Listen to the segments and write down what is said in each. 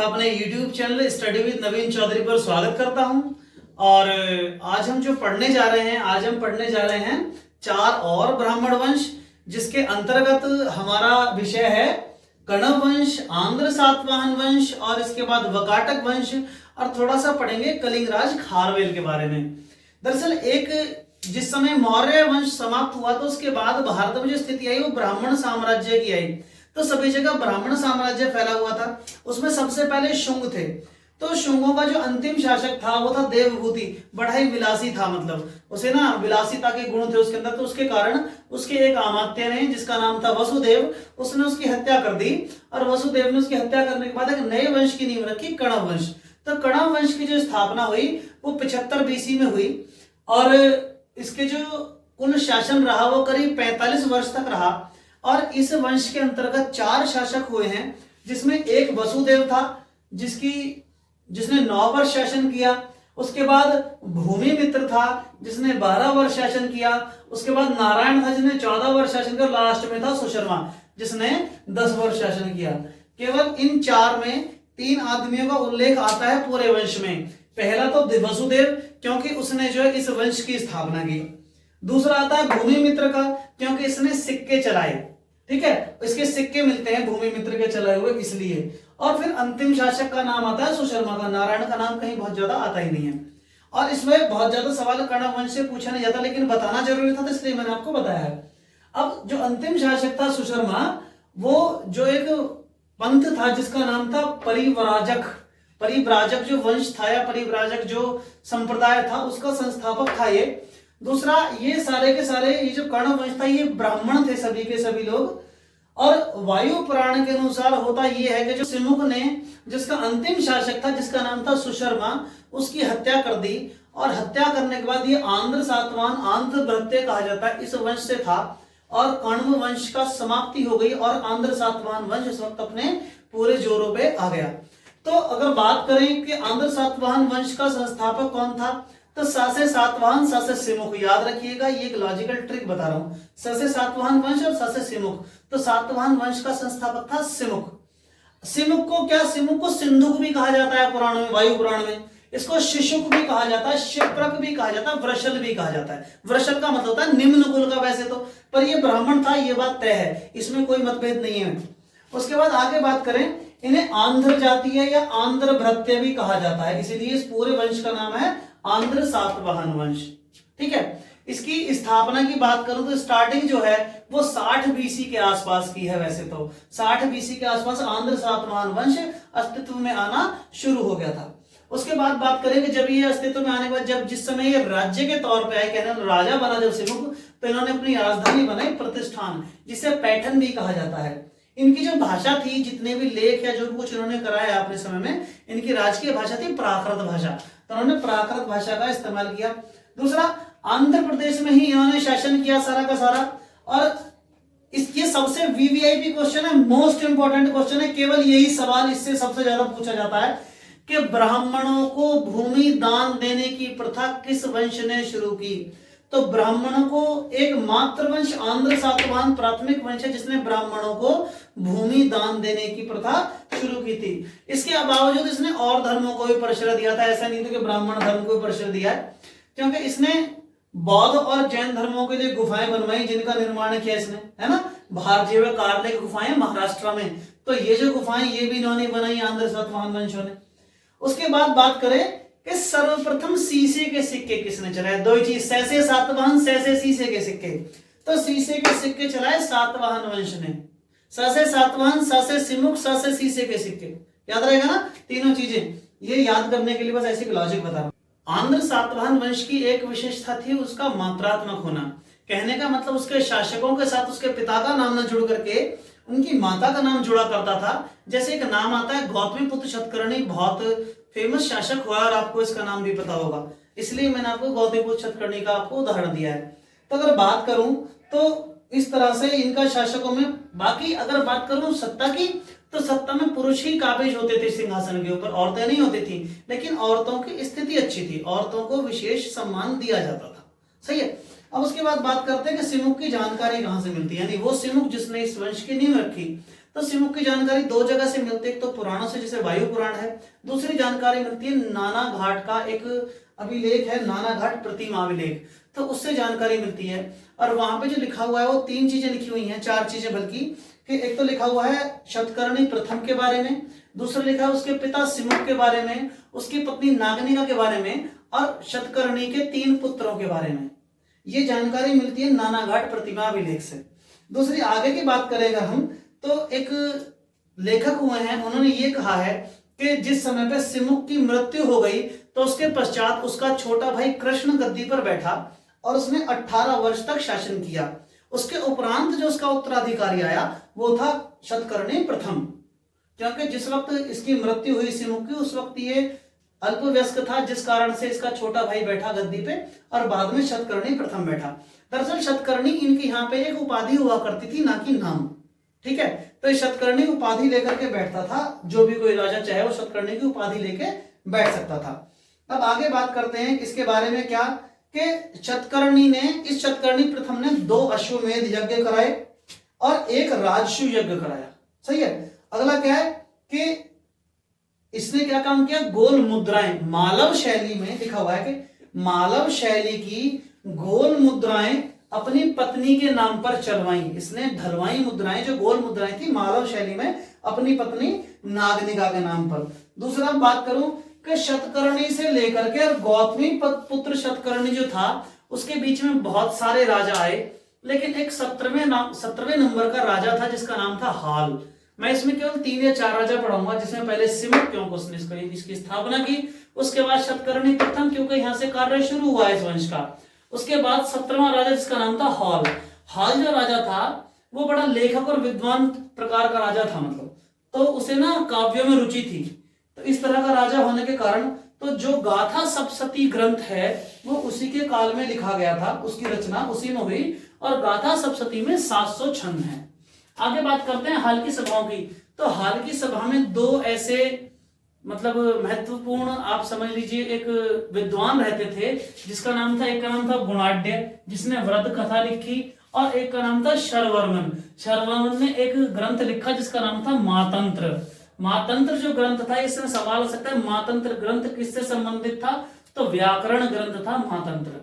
अपने YouTube channel study with नवीन चौधरी पर स्वागत करता हूं। और आज हम पढ़ने जा रहे हैं चार और ब्राह्मण वंश, जिसके अंतर्गत हमारा विषय है कण्व वंश, आंध्र सातवाहन वंश और इसके बाद वकाटक वंश, और थोड़ा सा पढ़ेंगे कलिंगराज खारवेल के बारे में। दरअसल जिस समय मौर्य वंश समाप्त हुआ तो उसके बाद भारत में जो स्थिति आई वो ब्राह्मण साम्राज्य की आई। तो सभी जगह ब्राह्मण साम्राज्य फैला हुआ था। उसमें सबसे पहले शुंग थे। तो शुंगों का जो अंतिम शासक था वो था देवभूति। बड़ा ही विलासी था, मतलब उसे ना विलासिता के गुण थे उसके अंदर। तो उसके कारण उसके एक अमात्य ने, जिसका नाम था वसुदेव, उसने उसकी हत्या कर दी। और वसुदेव ने उसकी हत्या करने के बाद एक नए वंश की नींव रखी, कण्व वंश। तो कण्व वंश की जो स्थापना हुई वो 75 BC में हुई। और इसके जो कुल शासन रहा वो करीब 45 वर्ष तक रहा। और इस वंश के अंतर्गत 4 शासक हुए हैं, जिसमें एक वसुदेव था जिसने 9 वर्ष शासन किया। उसके बाद भूमिमित्र था जिसने 12 वर्ष शासन किया। उसके बाद नारायण था जिसने 14 वर्ष शासन किया। लास्ट में था सुशर्मा जिसने 10 वर्ष शासन किया। केवल इन 4 में 3 आदमियों का उल्लेख आता है पूरे वंश में। पहला तो वसुदेव, क्योंकि उसने जो है इस वंश की स्थापना की। दूसरा आता है भूमिमित्र का, क्योंकि इसने सिक्के चलाए। ठीक है, इसके सिक्के मिलते हैं भूमिमित्र के चलाए हुए, इसलिए। और फिर अंतिम शासक का नाम आता है सुशर्मा का। नारायण का नाम कहीं बहुत ज्यादा आता ही नहीं है। और इसमें बहुत ज्यादा सवाल कण्व वंश से पूछा नहीं जाता, लेकिन बताना जरूरी था, तो इसलिए मैंने आपको बताया है। अब जो अंतिम शासक था सुशर्मा, वो जो एक पंथ था जिसका नाम था परिव्राजक जो वंश था या परिव्राजक जो संप्रदाय था, उसका संस्थापक था ये। दूसरा, ये सारे के सारे ये जो कण्व वंश था ये ब्राह्मण थे, सभी के सभी लोग। और वायु पुराण के अनुसार होता ये है कि जो सिमुख ने, जिसका अंतिम शासक था जिसका नाम था सुशर्मा, उसकी हत्या कर दी। और हत्या करने के बाद ये आंध्र सातवाहन, आंध्र भृत्य कहा जाता है, इस वंश से था। और कण्व वंश का समाप्ति हो गई और आंध्र सातवाहन वंश इस वक्त अपने पूरे जोरों पे आ गया। तो अगर बात करें कि आंध्र सातवाहन वंश का संस्थापक कौन था, तो सासे सातवाहन सासे सिमुख। याद रखिएगा, ये एक लॉजिकल ट्रिक बता रहा हूं। सासे सातवाहन वंश और सासे सिमुख। तो सातवाहन वंश का संस्थापक था सिमुख। सिमुख को सिंधुक भी कहा जाता है पुराण में, वायु पुराण में। इसको शिशुक भी कहा जाता है, शिप्रक भी कहा जाता है, वृषल भी कहा जाता है। वृषल का मतलब होता है निम्न कुल का वैसे तो, पर ये ब्राह्मण था, ये बात तय है, इसमें कोई मतभेद नहीं है। उसके बाद आगे बात करें, इन्हें आंध्र जातीय या आंध्र भृत्य भी कहा जाता है, इसीलिए इस पूरे वंश का नाम है आंध्र सातवाहन वंश। ठीक है, इसकी स्थापना की बात करूं तो स्टार्टिंग जो है वो 60 BC के आसपास की है। वैसे तो 60 BC के आसपास आंध्र सातवाहन वंश अस्तित्व में आना शुरू हो गया था। उसके बाद बात करें कि जब ये अस्तित्व में आने के बाद, जिस समय ये राज्य के तौर पे आए, कहने राजा बना जब सिमुख, तो इन्होंने अपनी राजधानी बनाई प्रतिष्ठान, जिसे पैठन भी कहा जाता है। इनकी जो भाषा थी, जितने भी लेख या जो भी कुछ इन्होंने कराया अपने समय में, इनकी राजकीय भाषा थी प्राकृत भाषा। तो उन्होंने प्राकृत भाषा का इस्तेमाल किया। दूसरा, आंध्र प्रदेश में ही इन्होंने शासन किया सारा का सारा। और ये सबसे वीवीआईपी क्वेश्चन है, मोस्ट इंपॉर्टेंट क्वेश्चन है। केवल यही सवाल इससे सबसे ज्यादा पूछा जाता है कि ब्राह्मणों को भूमि दान देने की प्रथा किस वंश ने शुरू की। तो ब्राह्मणों को एक मात्र वंश आंध्र सातवाहन प्राथमिक वंश है जिसने ब्राह्मणों को भूमि दान देने की प्रथा शुरू की थी। इसके बावजूद इसने और धर्मों को भी परिसर दिया था। ऐसा नहीं था कि ब्राह्मण धर्म को भी परिसर दिया है, क्योंकि इसने बौद्ध और जैन धर्मों के लिए गुफाएं बनवाई, जिनका निर्माण किया इसने, है ना। भारतीय कार्ले की गुफाएं महाराष्ट्र में, तो ये जो गुफाएं ये भी इन्होंने बनाई आंध्र सातवाहन वंशों ने। उसके बाद बात करें कि सर्वप्रथम सीसे के सिक्के किसने चलाए। दो ही चीज, सैसे सातवाहन, सैसे सीसे के सिक्के। तो सीसे के सिक्के चलाए सातवाहन वंश ने। ससे सातवाहन, ससे सिमुख, ससे सीसे के सिक्के। याद रहेगा ना तीनों चीजें। ये याद करने के लिए बस ऐसी लॉजिक बता रहा हूं। आंध्र सातवाहन वंश की एक विशेषता थी उसका मात्रात्मक होना। कहने का मतलब उसके शासकों के साथ उसके पिता का नाम न जुड़ करके उनकी माता का नाम जुड़ा करता था। जैसे एक नाम आता है गौतमीपुत्र शतकर्णी, बहुत फेमस शासक हुआ और आपको इसका नाम भी पता होगा, इसलिए मैंने आपको गौतमीपुत्र शतकर्णी का आपको उदाहरण दिया है। तो अगर बात करूं तो इस तरह से इनका शासकों में, बाकी अगर बात करूं सत्ता की, तो सत्ता में पुरुष ही काबिज होते थे सिंहासन के ऊपर, औरतें नहीं होती थी। लेकिन औरतों की स्थिति अच्छी थी, औरतों को विशेष सम्मान दिया जाता था। सही है। अब उसके बाद बात करते हैं कि सिमुख की जानकारी कहां से मिलती है, यानी वो सिमुख जिसने इस वंश की नींव रखी। तो सिमुक की जानकारी दो जगह से मिलती है, एक तो पुराणों से जैसे वायु पुराण है, दूसरी जानकारी मिलती है नाना घाट का एक अभिलेख है, नाना घाट प्रतिमा अभिलेख, तो उससे जानकारी मिलती है। और वहां पे जो लिखा हुआ है वो तीन चीजें लिखी हुई हैं, चार चीजें बल्कि, कि एक तो लिखा हुआ है शतकर्णी प्रथम के बारे में, दूसरा लिखा है उसके पिता सिमुक के बारे में, उसकी पत्नी नागनिका के बारे में, और शतकर्णी के 3 पुत्रों के बारे में। ये जानकारी मिलती है नाना घाट प्रतिमा अभिलेख से। दूसरी आगे की बात करेंगे हम, तो एक लेखक हुए हैं, उन्होंने ये कहा है कि जिस समय पे सिमुक की मृत्यु हो गई तो उसके पश्चात उसका छोटा भाई कृष्ण गद्दी पर बैठा और उसने 18 वर्ष तक शासन किया। उसके उपरांत जो उसका उत्तराधिकारी आया वो था शतकर्णी प्रथम, क्योंकि जिस वक्त इसकी मृत्यु हुई सिमुक की उस वक्त ये अल्पवयस्क था, जिस कारण से इसका छोटा भाई बैठा गद्दी पे और बाद में शतकर्णी प्रथम बैठा। दरअसल शतकर्णी इनके यहाँ पे एक उपाधि हुआ करती थी, ना कि नाम, ठीक है। तो शतकर्णी उपाधि लेकर के बैठता था, जो भी कोई राजा चाहे वो शतकर्णी की उपाधि लेके बैठ सकता था। अब आगे बात करते हैं इसके बारे में, क्या कि शतकर्णी प्रथम ने 2 अश्वमेध यज्ञ कराए और 1 राजसु यज्ञ कराया, सही है। अगला क्या है कि इसने क्या काम किया, गोल मुद्राएं, मालव शैली में लिखा हुआ है कि मालव शैली की गोल मुद्राएं अपनी पत्नी के नाम पर चलवाई। इसने ढलवाई मुद्राएं, जो गोल मुद्राएं थी मालव शैली में, अपनी पत्नी नागनिका के नाम पर। दूसरा बात करूं कि शतकर्णी से लेकर के और गौतमी पुत्र शतकर्णी जो था उसके बीच में बहुत सारे राजा आए, लेकिन एक 17वें नंबर का राजा था जिसका नाम था हाल। मैं इसमें केवल 3 या 4 राजा पढ़ाऊंगा, जिसमें पहले सिमुक, क्योंकि उसने इसकी स्थापना की, उसके बाद शतकर्णी प्रथम, क्योंकि यहां से कार्य शुरू हुआ इस वंश का, उसके बाद 17वां राजा जिसका नाम था हाल। हाल जो राजा था वो बड़ा लेखक और विद्वान प्रकार का राजा था, मतलब तो उसे ना काव्यों में रुचि थी। तो इस तरह का राजा होने के कारण तो जो गाथा सप्तशती ग्रंथ है वो उसी के काल में लिखा गया था, उसकी रचना उसी में हुई, और गाथा सप्तशती में 700 छंद हैं। आगे बात करते हैं हाल की सभाओं की। तो हाल की सभा में 2 ऐसे मतलब महत्वपूर्ण, आप समझ लीजिए, एक विद्वान रहते थे जिसका नाम था, एक का नाम था गुणाढ्य जिसने व्रत कथा लिखी, और एक का नाम था शर्ववर्मन। शर्ववर्मन ने एक ग्रंथ लिखा जिसका नाम था मातंत्र। मातंत्र जो ग्रंथ था, इसमें सवाल हो सकता है मातंत्र ग्रंथ किससे संबंधित था, तो व्याकरण ग्रंथ था मातंत्र।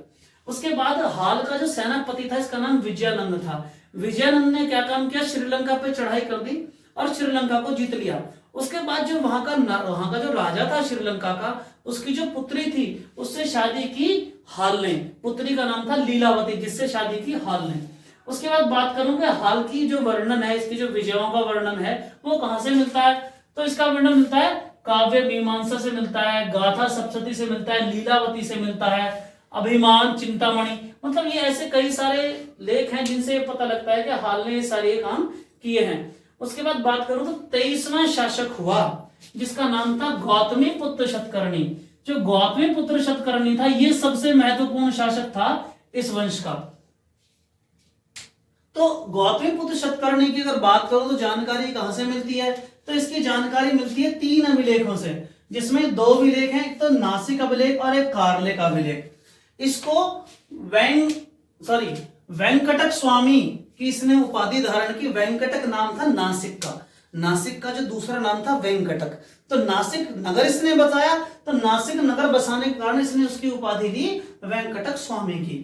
उसके बाद हाल का जो सेनापति था इसका नाम विजयानंद था। विजयानंद ने क्या काम किया, श्रीलंका पे चढ़ाई कर दी और श्रीलंका को जीत लिया। उसके बाद जो वहां का जो राजा था श्रीलंका का, उसकी जो पुत्री थी उससे शादी की हाल ने, पुत्री का नाम था लीलावती, जिससे शादी की हाल ने। उसके बाद बात करूंगा हाल की जो वर्णन है, इसकी जो विजयों का वर्णन है वो कहां से मिलता है, तो इसका वर्णन मिलता है काव्य मीमांसा से मिलता है, गाथा सप्तशती से मिलता है, लीलावती से मिलता है, अभिमान चिंतामणि, मतलब ये ऐसे कई सारे लेख हैं जिनसे पता लगता है कि हाल ने ये सारे काम किए हैं। उसके बाद बात करूं तो 23वां शासक हुआ जिसका नाम था गौतमी पुत्र शतकर्णी। जो गौतमी पुत्र शतकर्णी था ये सबसे महत्वपूर्ण शासक था इस वंश का। तो गौतमी पुत्र शतकर्णी की अगर बात करूं तो जानकारी कहां से मिलती है, तो इसकी जानकारी मिलती है 3 अभिलेखों से, जिसमें 2 अभिलेख हैं, एक तो नासिक अभिलेख और एक कारलेक अभिलेख। इसको वेंकटक स्वामी की इसने उपाधि धारण की। वेंकटक नाम था नासिक का, नासिक का जो दूसरा नाम था वेंकटक। तो नासिक नगर इसने बसाया, तो नासिक नगर बसाने के कारण इसने उसकी उपाधि दी वेंकटक स्वामी की।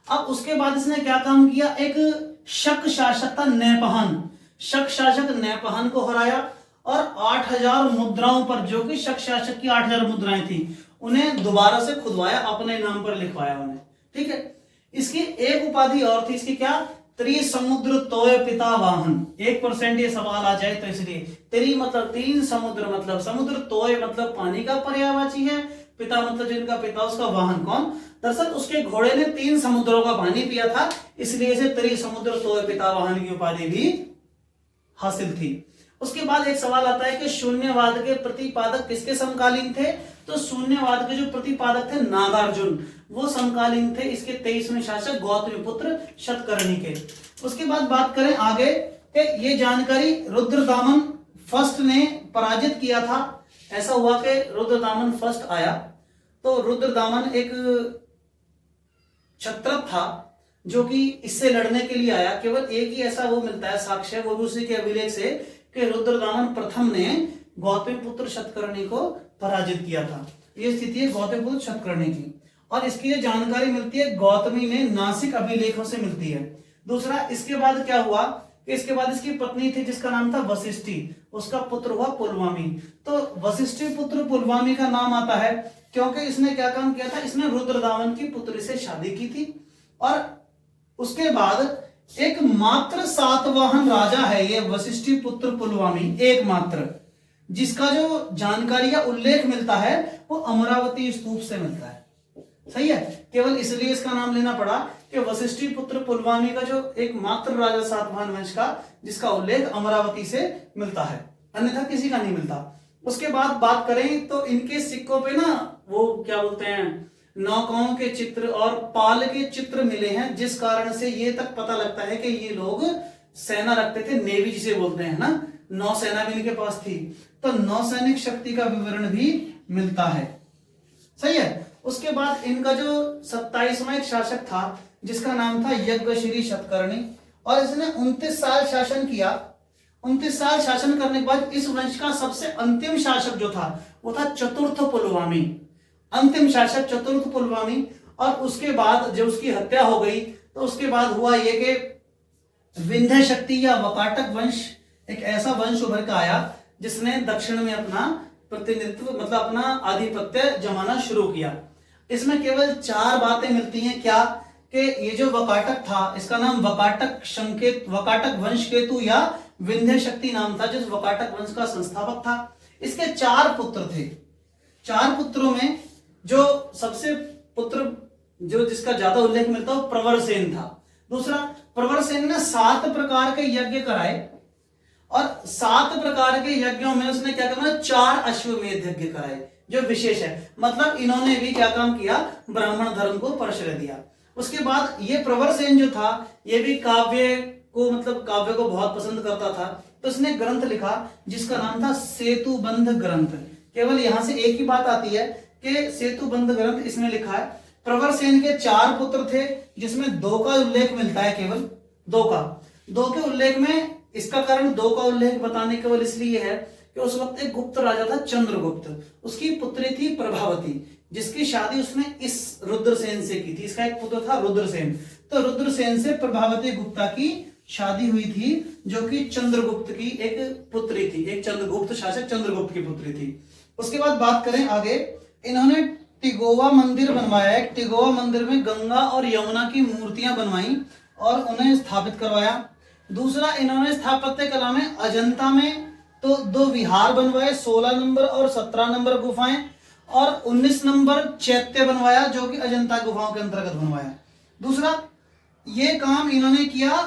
अब उसके बाद इसने क्या काम किया, एक शक शासक था नैपहन, शक शासक नैपहन को हराया और 8000 मुद्राओं पर, जो कि शक शासक की 8000 मुद्राएं थी, उन्हें दोबारा से खुदवाया, अपने नाम पर लिखवाया उन्हें, ठीक है। इसकी एक उपाधि और थी, इसकी क्या, त्रिसमुद्र तोय पिता वाहन। 1% ये सवाल आ जाए तो इसलिए त्रि मतलब 3 समुद्र, मतलब समुद्र, तोय मतलब पानी का पर्यायवाची है, पिता मतलब जिनका पिता, उसका वाहन कौन, दरअसल उसके घोड़े ने 3 समुद्रों का पानी पिया था, इसलिए इसे त्रिसमुद्र तोय पिता वाहन की उपाधि भी हासिल थी। उसके बाद एक सवाल आता है कि शून्यवाद के प्रतिपादक किसके समकालीन थे, तो शून्यवाद के जो प्रतिपादक थे नागार्जुन, वो समकालीन थे इसके 23वें शासक गौतमी पुत्र शतकर्णी के। उसके बाद बात करें आगे कि ये जानकारी रुद्रदामन फर्स्ट ने पराजित किया था। ऐसा हुआ कि रुद्रदामन फर्स्ट आया, तो रुद्रदामन एक क्षत्रप था जो कि इससे लड़ने के लिए आया। केवल एक ही ऐसा वो मिलता है साक्ष्य, वो भी उसी के अभिलेख से, कि रुद्रदामन प्रथम ने गौतमीपुत्र शतकर्णी को पराजित किया था। ये स्थिति है गौतमीपुत्र शतकर्णी की। और इसकी जो जानकारी मिलती है गौतमी में नासिक अभिलेखों से मिलती है। दूसरा, इसके बाद क्या हुआ कि इसके बाद इसकी पत्नी थी जिसका नाम था वशिष्ठी, उसका पुत्र हुआ पुलवामी। तो वशिष्ठी पुत्र पुलवामी का नाम आता है क्योंकि इसने क्या काम किया था, इसने रुद्रदामन की पुत्री से शादी की थी। और उसके बाद एक मात्र सातवाहन राजा है ये वशिष्ठी पुत्र पुलवामी, एकमात्र, जिसका जो जानकारी या उल्लेख मिलता है वो अमरावती स्तूप से मिलता है। सही है, केवल इसलिए इसका नाम लेना पड़ा कि वशिष्ठी पुत्र पुलवामी का जो एकमात्र राजा सातवाहन वंश का जिसका उल्लेख अमरावती से मिलता है, अन्यथा किसी का नहीं मिलता। उसके बाद बात करें तो इनके सिक्कों पे ना वो क्या बोलते हैं, नौकाओं के चित्र और पाल के चित्र मिले हैं, जिस कारण से ये तक पता लगता है कि ये लोग सेना रखते थे, नेवी जिसे बोलते हैं ना, नौसेना भी इनके पास थी। तो नौसैनिक शक्ति का विवरण भी मिलता है। सही है। उसके बाद इनका जो 27वां एक शासक था जिसका नाम था यज्ञश्री शतकर्णी, और इसने 29 साल शासन किया। 29 साल शासन करने के बाद इस वंश का सबसे अंतिम शासक जो था वो था चतुर्थ पुलवामी, अंतिम शासक चतुर्थ पुलवामी। और उसके बाद जब उसकी हत्या हो गई तो उसके बाद हुआ ये कि विंध्य शक्ति या वकाटक वंश, एक ऐसा वंश उभर कर आया जिसने दक्षिण में अपना प्रतिनिधित्व मतलब अपना आधिपत्य जमाना शुरू किया। इसमें केवल 4 बातें मिलती हैं। क्या कि ये जो वकाटक था इसका नाम वकाटक संकेत वकाटक वंश केतु या विंध्य शक्ति नाम था, जिस वकाटक वंश का संस्थापक था। इसके 4 पुत्र थे। 4 पुत्रों में जो सबसे पुत्र जो जिसका ज्यादा उल्लेख मिलता है वो प्रवरसेन था। दूसरा, प्रवरसेन ने 7 प्रकार के यज्ञ कराए और 7 प्रकार के यज्ञों में उसने क्या करना, 4 अश्वमेध यज्ञ कराए जो विशेष है। मतलब इन्होंने भी क्या काम किया, ब्राह्मण धर्म को प्रश्रय दिया। उसके बाद ये प्रवरसेन जो था ये भी काव्य को बहुत पसंद करता था, तो इसने ग्रंथ लिखा जिसका नाम था सेतुबंध ग्रंथ। केवल यहां से एक ही बात आती है कि सेतुबंध ग्रंथ इसने लिखा है। प्रवरसेन के 4 पुत्र थे जिसमें 2 का उल्लेख मिलता है, केवल 2 के उल्लेख में। इसका कारण 2 का उल्लेख बताने केवल इसलिए है कि उस वक्त एक गुप्त राजा था चंद्रगुप्त, उसकी पुत्री थी प्रभावती, जिसकी शादी उसने इस रुद्रसेन से की थी। इसका एक पुत्र था रुद्रसेन, तो रुद्रसेन से प्रभावती गुप्ता की शादी हुई थी जो कि चंद्रगुप्त की एक पुत्री थी, एक चंद्रगुप्त शासक चंद्रगुप्त की पुत्री थी। उसके बाद बात करें आगे, इन्होंने टिगोवा मंदिर बनवाया है। टिगोवा मंदिर में गंगा और यमुना की मूर्तियां बनवाई और उन्हें स्थापित करवाया। दूसरा, इन्होंने स्थापत्य कला में अजंता में तो 2 विहार बनवाए, 16 नंबर और 17 नंबर गुफाएं, और 19 नंबर चैत्य बनवाया जो कि अजंता गुफाओं के अंतर्गत बनवाया। दूसरा, ये काम इन्होंने किया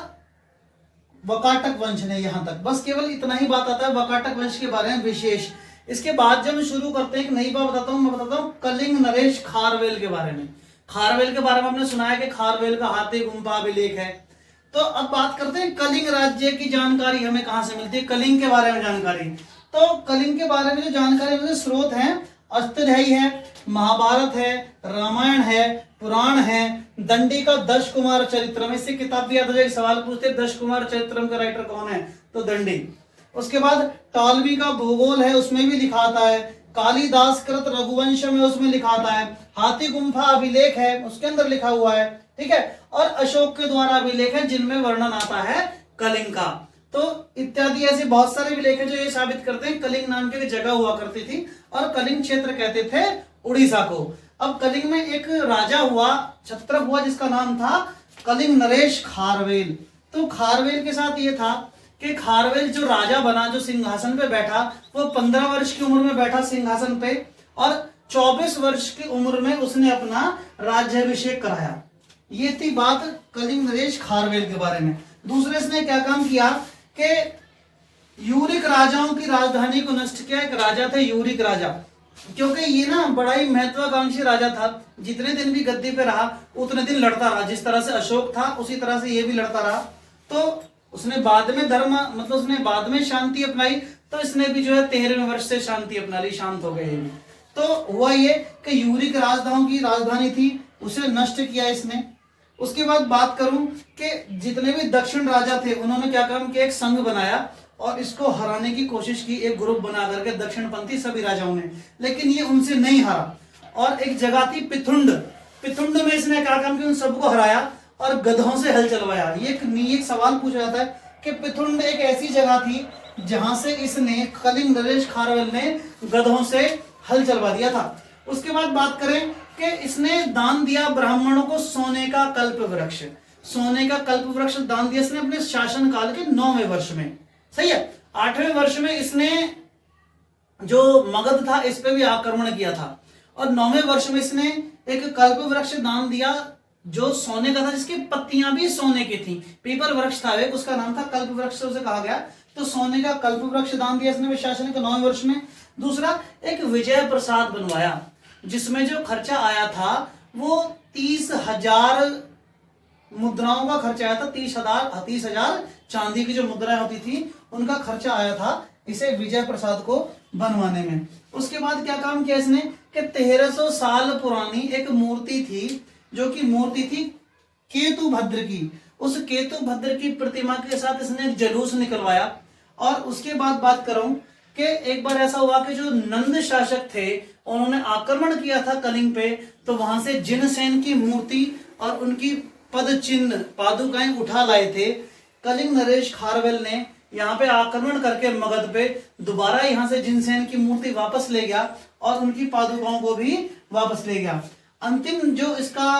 वकाटक वंश ने। यहां तक बस केवल इतना ही बात आता है वकाटक वंश के बारे में विशेष। इसके बाद जब हम शुरू करते हैं, एक नई बात बताता हूं, मैं बताता हूं कलिंग नरेश खारवेल के बारे में। खारवेल के बारे में आपने सुना है कि खारवेल का हाथी गुम्फा अभिलेख है। तो अब बात करते हैं कलिंग राज्य की जानकारी हमें कहां से मिलती है, कलिंग के बारे में जानकारी। तो कलिंग के बारे में जो जानकारी मुझे स्रोत हैं, अष्टाध्यायी है, महाभारत है, रामायण है, पुराण है, दंडी का 10 कुमार चरित्रम। इससे किताब भी आता है, एक सवाल पूछते 10 कुमार चरित्रम का राइटर कौन है, तो दंडी। उसके बाद टॉलमी का भूगोल है, उसमें भी लिखा आता है। कालिदास कृत रघुवंश में उसमें लिखा आता है। हाथी गुम्फा अभिलेख है, उसके अंदर लिखा हुआ है, ठीक है। और अशोक के द्वारा अभिलेख है जिनमें वर्णन आता है कलिंग का। तो इत्यादि ऐसे बहुत सारे अभिलेख है जो ये साबित करते हैं कलिंग नाम की एक जगह हुआ करती थी और कलिंग क्षेत्र कहते थे उड़ीसा को। अब कलिंग में एक राजा हुआ, छत्रप हुआ, जिसका नाम था कलिंग नरेश खारवेल। तो खारवेल के साथ ये था कि खारवेल जो राजा बना, जो सिंहासन पे बैठा, वो 15 वर्ष की उम्र में बैठा सिंहासन पे और 24 वर्ष की उम्र में उसने अपना राज्याभिषेक कराया। ये थी बात कलिंग नरेश खारवेल के बारे में। दूसरे इसने क्या काम किया कि यूरिक राजाओं की राजधानी को नष्ट किया। एक राजा थे यूरिक राजा, क्योंकि ये ना बड़ा ही महत्वाकांक्षी राजा था। जितने दिन भी गद्दी पे रहा उतने दिन लड़ता रहा। जिस तरह से अशोक था उसी तरह से ये भी लड़ता रहा। तो उसने बाद में उसने बाद में शांति अपनाई, तो इसने भी जो है 13वें वर्ष से शांति अपना ली, शांत हो गए। तो हुआ ये कि यूरिक राजधानी की राजधानी थी उसे नष्ट किया इसने। उसके बाद बात करूं कि जितने भी दक्षिण राजा थे उन्होंने क्या काम किया, एक संघ बनाया और इसको हराने की कोशिश की एक ग्रुप बना करके दक्षिणपंथी सभी राजाओं ने, लेकिन ये उनसे नहीं हारा। और एक जगह थी पिथुंड, पिथुंड में इसने क्या काम किया, उन सबको हराया और गधों से हल चलवाया। ये एक सवाल पूछा जाता है कि पिथुंड एक ऐसी जगह थी जहां से इसने कलिंग नरेश खारवेल ने गधों से हल चलवा दिया था। उसके बाद बात करें कि इसने दान दिया ब्राह्मणों को सोने का कल्प वृक्ष, सोने का कल्प वृक्ष दान दिया इसने अपने शासन काल के 9वें वर्ष में। सही है। 8वें वर्ष में इसने जो मगध था इस पे भी आक्रमण किया था और 9वें वर्ष में इसने एक कल्प वृक्ष दान दिया जो सोने का था, जिसकी पत्तियां भी सोने की थी। पीपल वृक्ष था एक, उसका नाम था कल्प वृक्ष, उसे कहा गया। तो सोने का कल्प वृक्ष दान दिया इसने शासन के 9वें वर्ष में। दूसरा, एक विजय प्रसाद बनवाया जिसमें जो खर्चा आया था वो 30,000 मुद्राओं का खर्चा आया था। 30,000 चांदी की जो मुद्राएं होती थी उनका खर्चा आया था इसे विजय प्रसाद को बनवाने में। उसके बाद क्या काम किया इसने कि 1300 साल पुरानी एक मूर्ति थी जो कि मूर्ति थी केतु भद्र की। उस केतु भद्र की प्रतिमा के साथ इसने एक जुलूस निकलवाया। और उसके बाद बात करूं कि एक बार ऐसा हुआ कि जो नंद शासक थे उन्होंने आक्रमण किया था कलिंग पे, तो वहां से जिनसेन की मूर्ति और उनकी पद चिन्ह पादुकाएं उठा लाए थे। कलिंग नरेश खारवेल ने यहाँ पे आक्रमण करके मगध पे दोबारा यहाँ से जिनसेन की मूर्ति वापस ले गया और उनकी पादुकाओं को भी वापस ले गया। अंतिम जो इसका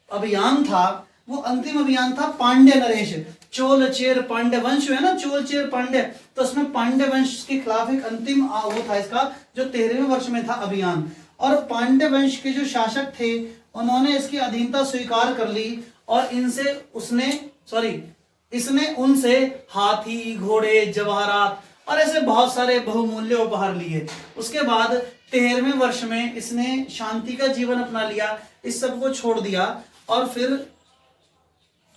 अभियान था वो अंतिम अभियान था पांड्य नरेश, चोल चेर पांड्य वंश है ना, चोल चेर पांड्य, तो उसमें पांड्य वंश के खिलाफ एक अंतिम वो था इसका जो 13वें वर्ष में था अभियान। और पांड्य वंश के जो शासक थे उन्होंने इसकी अधीनता स्वीकार कर ली और इसने उनसे हाथी, घोड़े, जवाहरात और ऐसे बहुत सारे बहुमूल्य उपहार लिए। उसके बाद 13वें वर्ष में इसने शांति का जीवन अपना लिया, इस सब को छोड़ दिया और फिर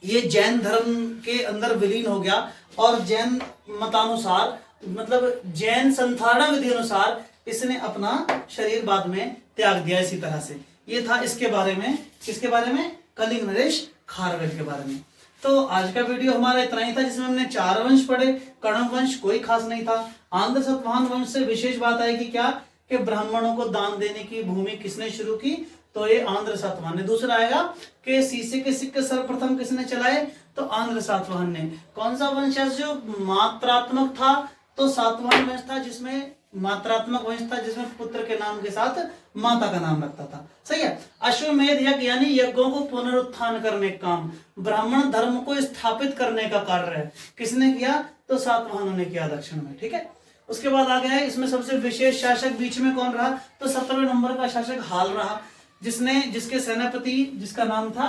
ये जैन धर्म के अंदर विलीन हो गया और जैन मतानुसार मतलब जैन संधारण विधि अनुसार इसने अपना शरीर बाद में त्याग दिया। इसी तरह से ये था इसके बारे में, किसके बारे में, कलिंग नरेश खारवेल के बारे में। तो आज का वीडियो हमारा इतना ही था जिसमें हमने 4 वंश पढ़े। कण्व वंश कोई खास नहीं था। आंध्र सतवाहन वंश से विशेष बात आएगी क्या कि ब्राह्मणों को दान देने की भूमि किसने शुरू की, तो ये आंध्र सातवाहन ने। दूसरा आएगा कि सीसे के सिक्के सर्वप्रथम किसने चलाए, तो आंध्र सातवाहन ने। कौन सा वंश है जो मात्रात्मक था, तो सातवाहन वंश था जिसमें मात्रात्मक वंश था जिसमें पुत्र के नाम के साथ माता का नाम रखता था। सही है। अश्वमेध यज्ञ यानी यज्ञों को पुनरुत्थान करने का काम, ब्राह्मण धर्म को स्थापित करने का कार्य है किसने किया, तो सातवाहनों ने किया दक्षिण में। ठीक है। उसके बाद आ गया है इसमें सबसे विशेष शासक बीच में कौन रहा, तो 17वें नंबर का शासक हाल रहा जिसके सेनापति जिसका नाम था,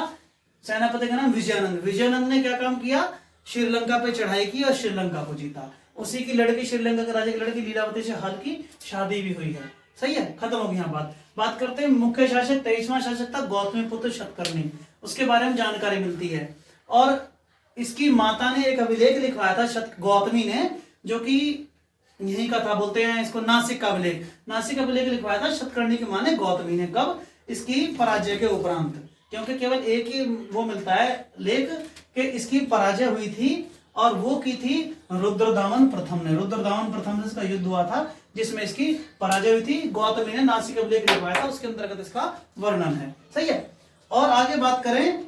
सेनापति का नाम विजयानंद। विजयानंद ने क्या काम किया, श्रीलंका पे चढ़ाई की और श्रीलंका को जीता। उसी की लड़की, श्रीलंका के राजा की लड़की लीलावती से हाल की शादी भी हुई है। सही है। खत्म हो गई यहाँ बात करते हैं मुख्य शासक। 23वां शासक था गौतमीपुत्र शतकर्णी, उसके बारे में जानकारी मिलती है। और इसकी माता ने एक अभिलेख लिखवाया था गौतमी ने, जो कि यही का था, बोलते हैं इसको नासिक का अभिलेख। नासिक अभिलेख लिखवाया था शतकर्णी की मां ने, गौतमी ने। कब, इसकी पराजय के उपरांत, क्योंकि केवल एक ही वो मिलता है लेख कि इसकी पराजय हुई थी और वो की थी रुद्रदामन प्रथम ने। रुद्रदामन प्रथम से इसका युद्ध हुआ था जिसमें इसकी पराजय हुई थी। गौतमी ने नासिक अभिलेख लिखवाया था, उसके अंतर्गत इसका वर्णन है। सही है। और आगे बात करें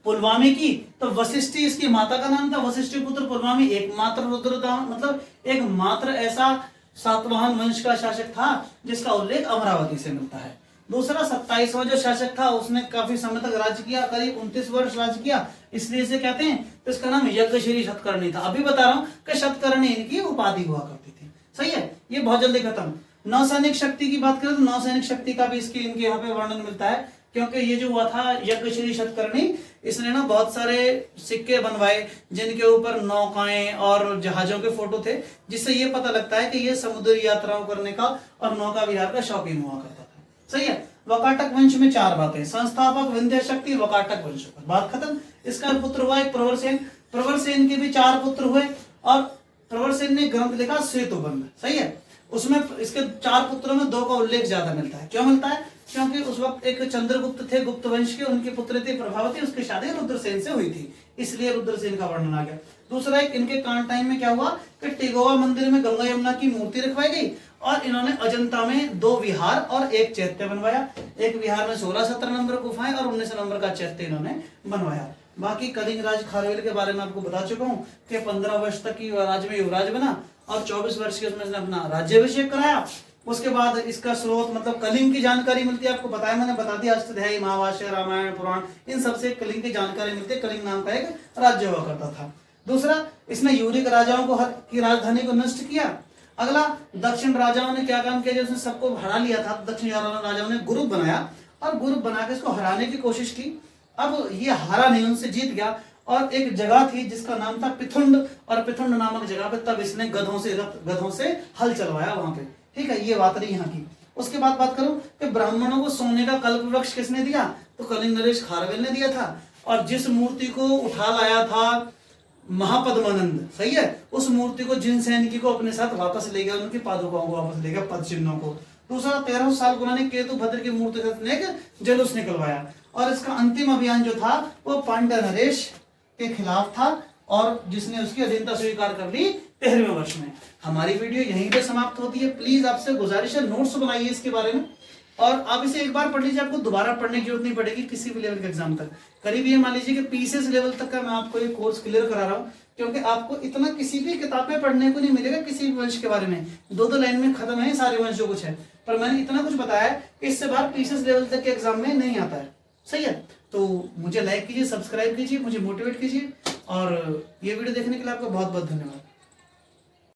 पुलवामी की, तो वशिष्ठी इसकी माता का नाम था, वशिष्ठी पुत्र पुलवामी। एकमात्र रुद्रदामन मतलब एकमात्र ऐसा सातवाहन वंश का शासक था जिसका उल्लेख अमरावती से मिलता है। दूसरा 27वां जो शासक था उसने काफी समय तक राज्य किया, करीब 29 वर्ष राज्य किया, इसलिए इसे कहते हैं। तो इसका नाम यज्ञश्री शतकर्णी था। अभी बता रहा हूं कि शतकर्णी इनकी उपाधि हुआ करती थी। सही है। ये बहुत जल्दी खत्म। नौसैनिक शक्ति की बात करें तो नौसैनिक शक्ति का भी इनके यहाँ पे वर्णन मिलता है, क्योंकि ये जो हुआ था यज्ञश्री शतकर्णी, इसने ना बहुत सारे सिक्के बनवाए जिनके ऊपर नौकाएं और जहाजों के फोटो थे, जिससे ये पता लगता है कि ये समुद्री यात्राओं करने का और नौका विहार का शौकीन हुआ करता था। सही है। वकाटक वंश में 4 बातें। संस्थापक विंध्य शक्ति वकाटक वंश पर, बात खत्म। इसका पुत्र हुआ एक प्रवरसेन। प्रवरसेन के भी 4 पुत्र हुए और प्रवरसेन ने ग्रंथ लिखा श्वेतोबंध। सही है। उसमें इसके 4 पुत्रों में 2 का उल्लेख ज्यादा मिलता है। क्यों मिलता है? क्योंकि उस वक्त एक चंद्रगुप्त थे गुप्त वंश के, उनकी पुत्री थी प्रभावती, उसकी शादी रुद्रसेन से हुई थी, इसलिए रुद्रसेन का वर्णन आ गया। दूसरा, एक इनके कांड टाइम में क्या हुआ कि टिगोवा मंदिर में गंगा यमुना की मूर्ति रखवाई गई और इन्होंने अजंता में 2 विहार और 1 चैत्य बनवाया। एक विहार में 16-17 नंबर गुफाएं और 19 नंबर का चैत्य इन्होंने बनवाया। बाकी कलिंग राज खारवेल के बारे में आपको बता चुका हूँ कि 15 वर्ष तक की राज्य में युवराज बना और 24 वर्ष के उसमें इसने अपना राज्याभिषेक कराया। उसके बाद इसका स्रोत मतलब कलिंग की जानकारी मिलती है, आपको बताया मैंने, बता दिया, अष्टाध्यायी, महाभाष्य, रामायण, पुराण, इन सबसे कलिंग की जानकारी मिलती है। कलिंग नाम का एक राज्य हुआ करता था। दूसरा, इसने यूरिक राजाओं को की राजधानी को नष्ट किया। अगला, दक्षिण राजाओं ने क्या काम किया, जब उसने सबको हरा लिया था, दक्षिण राजाओं ने ग्रुप बनाया और ग्रुप बना के इसको हराने की कोशिश की। अब ये हारा नहीं, उनसे जीत गया और एक जगह थी जिसका नाम था पिथुंड, और पिथुंड नामक जगह पे तब इसने गधों से हल चलवाया वहां पे। ठीक है, ये बात रही यहाँ की। उसके बाद बात करूं कि ब्राह्मणों को सोने का कल्प वृक्ष किसने दिया, तो कलिंग नरेश खारवेल ने दिया था। और जिस मूर्ति को उठा लाया था महापद्मानंद, सही है, उस मूर्ति को जिन सैनिकी को अपने साथ वापस ले गया, उनकी पादुकाओं को वापस ले गया, पद चिन्हों को। दूसरा, 13 साल उन्होंने केतु भद्र की मूर्ति का जुलूस निकलवाया। और इसका अंतिम अभियान जो था वो पांड्य नरेश के खिलाफ था और जिसने उसकी अधीनता स्वीकार कर ली 13वें वर्ष में। हमारी वीडियो यहीं पे समाप्त होती है। प्लीज आपसे गुजारिश है, नोट्स बनाइए इसके बारे में और आप इसे एक बार पढ़ लीजिए, आपको दोबारा पढ़ने की जरूरत नहीं पड़ेगी किसी भी लेवल के एग्जाम तक। करीब ये मान लीजिए कि पीसीएस लेवल तक का मैं आपको ये कोर्स क्लियर करा रहा हूँ, क्योंकि आपको इतना किसी भी किताब में पढ़ने को नहीं मिलेगा किसी भी वंश के बारे में। 2-2 लाइन में खत्म है सारे वंश जो कुछ है, पर मैंने इतना कुछ बताया कि इससे बाहर पीसीएस लेवल तक के एग्जाम में नहीं आता है। सही है, तो मुझे लाइक कीजिए, सब्सक्राइब कीजिए, मुझे मोटिवेट कीजिए और ये वीडियो देखने के लिए आपका बहुत बहुत धन्यवाद।